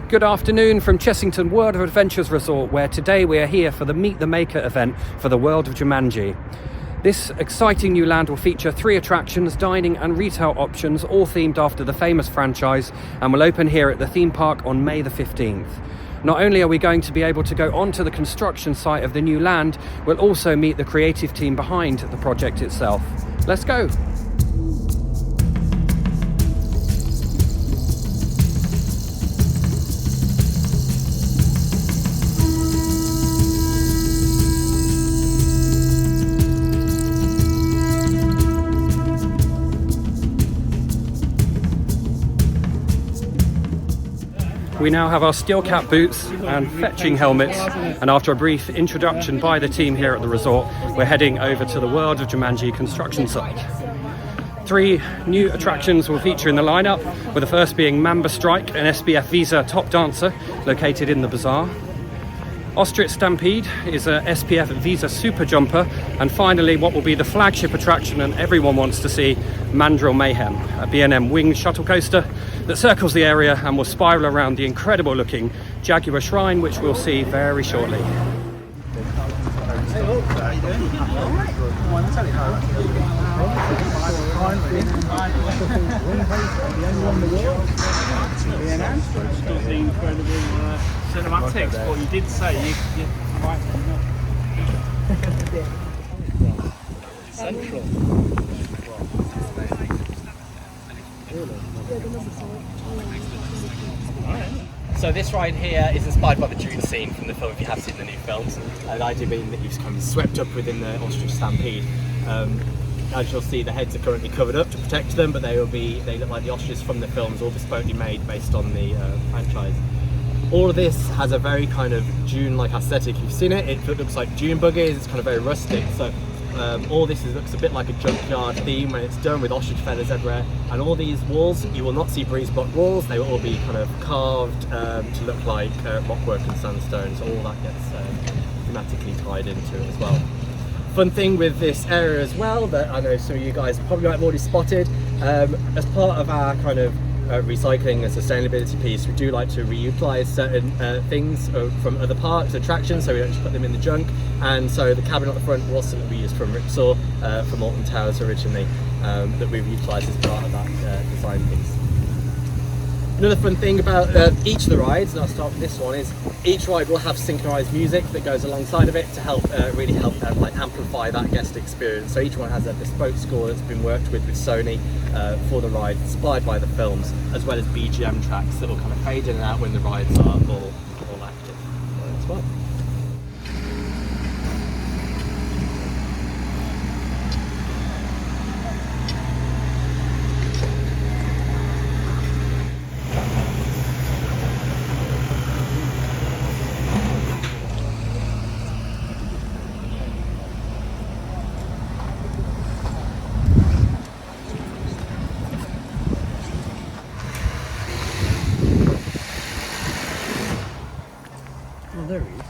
Good afternoon from Chessington World of Adventures Resort, where today we are here for the Meet the Maker event for the World of Jumanji. This exciting new land will feature 3 attractions, dining and retail options, all themed after the famous franchise, and will open here at the theme park on May the 15th. Not only are we going to be able to go onto the construction site of the new land, we'll also meet the creative team behind the project itself. Let's go! We now have our steel cap boots and fetching helmets, and after a brief introduction by the team here at the resort, we're heading over to the World of Jumanji construction site. 3 new attractions will feature in the lineup, with the first being Mamba Strike, an SBF Visa top dancer located in the bazaar. Ostrich Stampede is a SPF Visa super jumper, and finally what will be the flagship attraction and everyone wants to see, Mandrill Mayhem, a B&M winged shuttle coaster that circles the area and will spiral around the incredible looking Jaguar Shrine, which we'll see very shortly. Cinematics, but you did say you might not. Central. So this ride here is inspired by the Dune scene from the film, if you have seen the new films. The idea being that you've kind of swept up within the Ostrich Stampede. As you'll see, the heads are currently covered up to protect them, but they look like the ostriches from the films, all bespokely made based on the franchise. All of this has a very kind of Dune-like aesthetic. You've seen it, it looks like Dune buggies, it's kind of very rustic. So all this looks a bit like a junkyard theme when it's done, with ostrich feathers everywhere. And all these walls, you will not see breeze block walls, they will all be kind of carved to look like rockwork and sandstone, so all that gets thematically tied into it as well. Fun thing with this area as well, that I know some of you guys probably might have already spotted, as part of our kind of recycling and sustainability piece, we do like to reutilise certain things from other parks, attractions, so we don't just put them in the junk. And so the cabin at the front was something we used from Ripsaw, from Alton Towers originally, that we've utilised as part of that design piece. Another fun thing about each of the rides, and I'll start with this one, is each ride will have synchronised music that goes alongside of it to help really help like amplify that guest experience. So each one has a bespoke score that's been worked with Sony for the ride, inspired by the films, as well as BGM tracks that will kind of fade in and out when the rides are all active as well. Oh, there he is.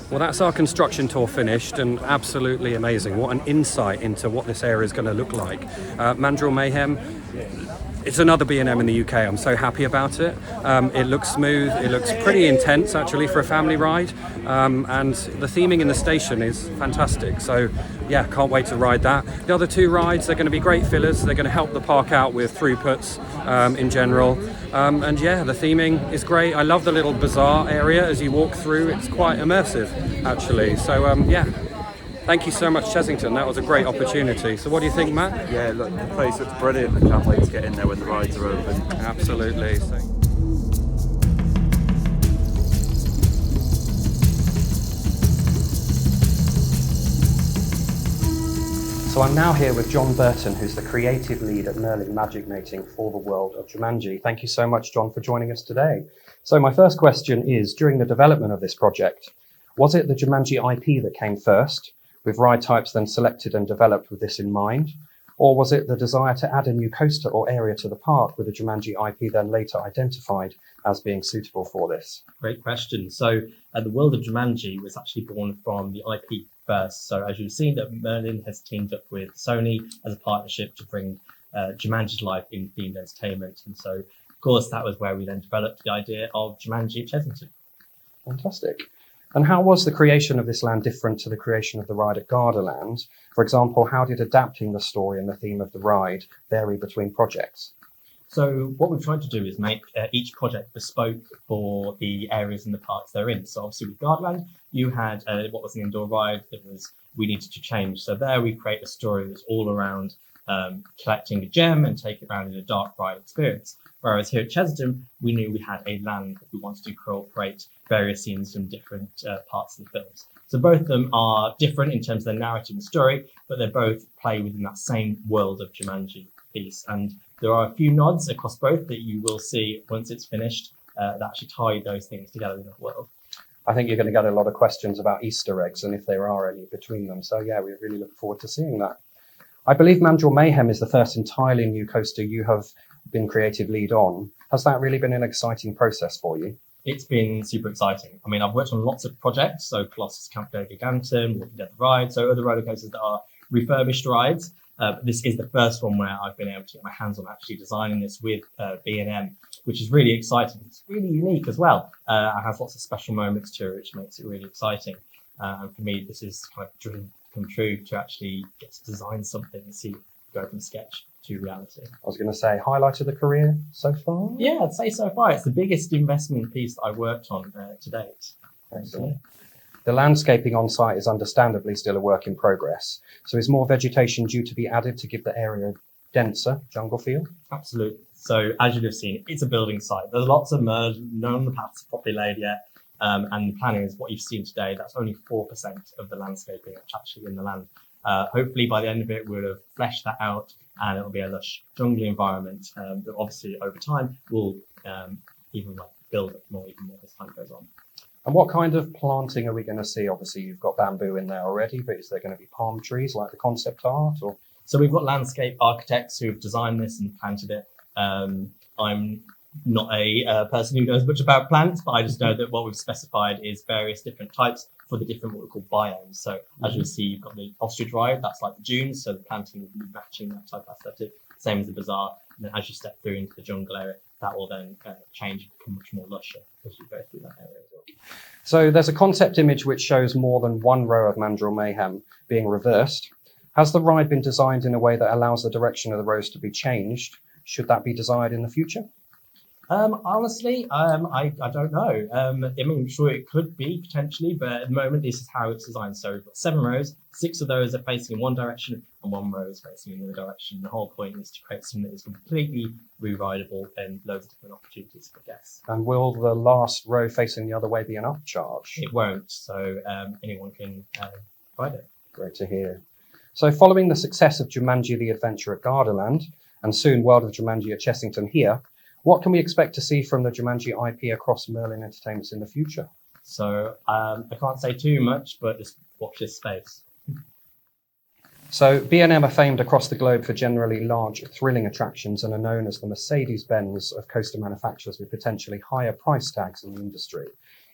Well, that's our construction tour finished, and absolutely amazing. What an insight into what this area is going to look like. Mandrill Mayhem, it's another B&M in the UK. I'm so happy about it. It looks smooth. It looks pretty intense, actually, for a family ride. And the theming in the station is fantastic. So, yeah, can't wait to ride that. The other two rides, they're going to be great fillers. They're going to help the park out with throughputs in general. And yeah, the theming is great. I love the little bazaar area as you walk through. It's quite immersive, actually. So, yeah. Thank you so much, Chessington. That was a great opportunity. So what do you think, Matt? Yeah, look, the place looks brilliant. I can't wait to get in there when the rides are open. Absolutely. So I'm now here with John Burton, who's the creative lead at Merlin Magic Making for the World of Jumanji. Thank you so much, John, for joining us today. So my first question is, during the development of this project, was it the Jumanji IP that came first, with ride types then selected and developed with this in mind? Or was it the desire to add a new coaster or area to the park with the Jumanji IP then later identified as being suitable for this? Great question. So the World of Jumanji was actually born from the IP first. So as you've seen, that Merlin has teamed up with Sony as a partnership to bring Jumanji to life in themed entertainment. And so, of course, that was where we then developed the idea of Jumanji at Chessington. Fantastic. And how was the creation of this land different to the creation of the ride at Gardaland? For example, how did adapting the story and the theme of the ride vary between projects? So what we've tried to do is make each project bespoke for the areas in the parks they're in. So obviously with Gardaland, you had what was an indoor ride that we needed to change. So there we create a story that's all around collecting a gem and take it around in a dark ride experience. Whereas here at Chessington, we knew we had a land that we wanted to incorporate various scenes from different parts of the films. So both of them are different in terms of their narrative and story, but they both play within that same world of Jumanji piece. And there are a few nods across both that you will see once it's finished that actually tie those things together in that world. I think you're going to get a lot of questions about Easter eggs and if there are any between them. So yeah, we really look forward to seeing that. I believe Mandrill Mayhem is the first entirely new coaster you have been creative lead on. Has that really been an exciting process for you? It's been super exciting. I mean, I've worked on lots of projects, so Colossus Camp Go Gigantum, Walking Dead the Ride, so other roller coasters that are refurbished rides. This is the first one where I've been able to get my hands on actually designing this with B&M, which is really exciting. It's really unique as well. It has lots of special moments to it, which makes it really exciting. And for me, this is kind of dream come true to actually get to design something and see it go from sketch to reality. I was going to say, highlight of the career so far? Yeah, I'd say so far. It's the biggest investment piece that I've worked on to date. Excellent. The landscaping on site is understandably still a work in progress. So is more vegetation due to be added to give the area a denser jungle feel? Absolutely. So as you've seen, it's a building site. There's lots of mud, none of the paths are properly laid yet. And the planning is what you've seen today. That's only 4% of the landscaping that's actually in the land. Hopefully by the end of it, we'll have fleshed that out and it'll be a lush jungly environment that obviously over time will even build up more as time goes on. And what kind of planting are we going to see? Obviously, you've got bamboo in there already, but is there going to be palm trees like the concept art? Or so we've got landscape architects who've designed this and planted it. I'm not a person who knows much about plants, but I just know that what we've specified is various different types for the different what we call biomes. So as you'll see, you've got the ostrich ride, that's like the dunes, so the planting will be matching that type of aesthetic, same as the bazaar. And then as you step through into the jungle area, that will then change and become much more lusher as you go through that area as well. So there's a concept image which shows more than one row of Mandrill Mayhem being reversed. Has the ride been designed in a way that allows the direction of the rows to be changed? Should that be desired in the future? Honestly, I don't know. I mean, I'm sure it could be potentially, but at the moment, this is how it's designed. So we've got 7 rows, 6 of those are facing in one direction and 1 row is facing in the other direction. The whole point is to create something that is completely re-rideable and loads of different opportunities for guests. And will the last row facing the other way be an upcharge? It won't, so anyone can ride it. Great to hear. So following the success of Jumanji The Adventure at Gardaland, and soon World of Jumanji at Chessington here, what can we expect to see from the Jumanji IP across Merlin Entertainments in the future? So I can't say too much, but just watch this space. So B&M are famed across the globe for generally large, thrilling attractions and are known as the Mercedes-Benz of coaster manufacturers with potentially higher price tags in the industry.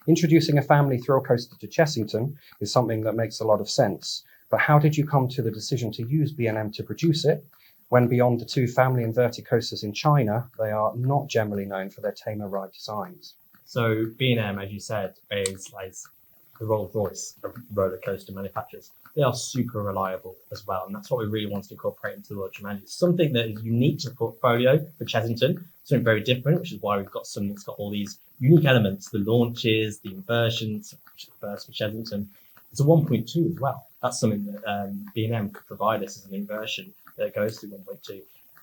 Introducing a family thrill coaster to Chessington is something that makes a lot of sense. But how did you come to the decision to use B&M to produce it, when beyond the 2 family inverted coasters in China, they are not generally known for their tamer ride designs? So B&M, as you said, is like the Rolls Royce of roller coaster manufacturers. They are super reliable as well, and that's what we really want to incorporate into the World of Jumanji. Something that is unique to the portfolio for Chessington, something very different, which is why we've got something that's got all these unique elements, the launches, the inversions, which is the first for Chessington. It's a 1.2 as well. That's something that B&M could provide us as an inversion that goes to 1.2.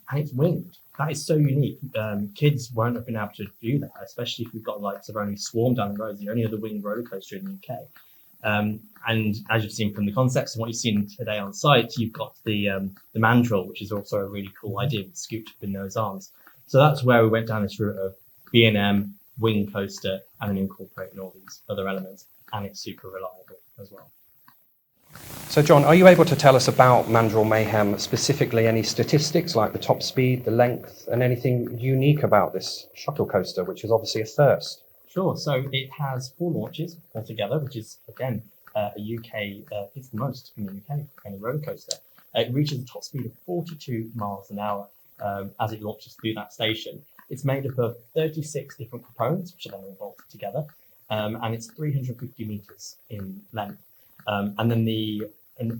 And it's winged. That is so unique. Kids won't have been able to do that, especially if we've got likes of only Swarm down the road, the only other winged roller coaster in the UK. And as you've seen from the concepts and what you've seen today on site, you've got the Mandrill, which is also a really cool idea with scooped up in those arms. So that's where we went down this route of B&M, wing coaster, and then incorporating all these other elements. And it's super reliable as well. So John, are you able to tell us about Mandrill Mayhem, specifically any statistics like the top speed, the length, and anything unique about this shuttle coaster, which is obviously a first? Sure. So it has 4 launches altogether, which is, again, a UK, it's the most in the UK, any roller coaster. It reaches a top speed of 42 miles an hour as it launches through that station. It's made up of 36 different components, which are then all bolted together, and it's 350 meters in length. And then the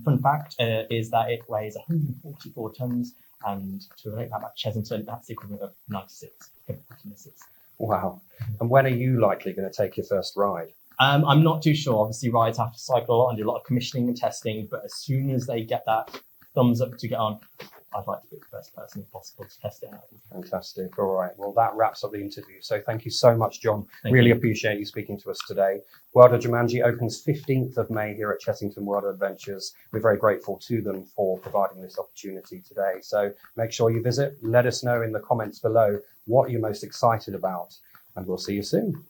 fun fact is that it weighs 144 tons, and to relate that back to Chessington, that's the equivalent of 96 misses. Wow. And when are you likely going to take your first ride? I'm not too sure. Obviously, rides have to cycle a lot and do a lot of commissioning and testing, but as soon as they get that thumbs up to get on, I'd like to be the first person if possible to test it out. Fantastic. All right. Well, that wraps up the interview. So thank you so much, John. Thank really you. appreciate you speaking to us today. World of Jumanji opens 15th of May here at Chessington World of Adventures. We're very grateful to them for providing this opportunity today. So make sure you visit. Let us know in the comments below what you're most excited about, and we'll see you soon.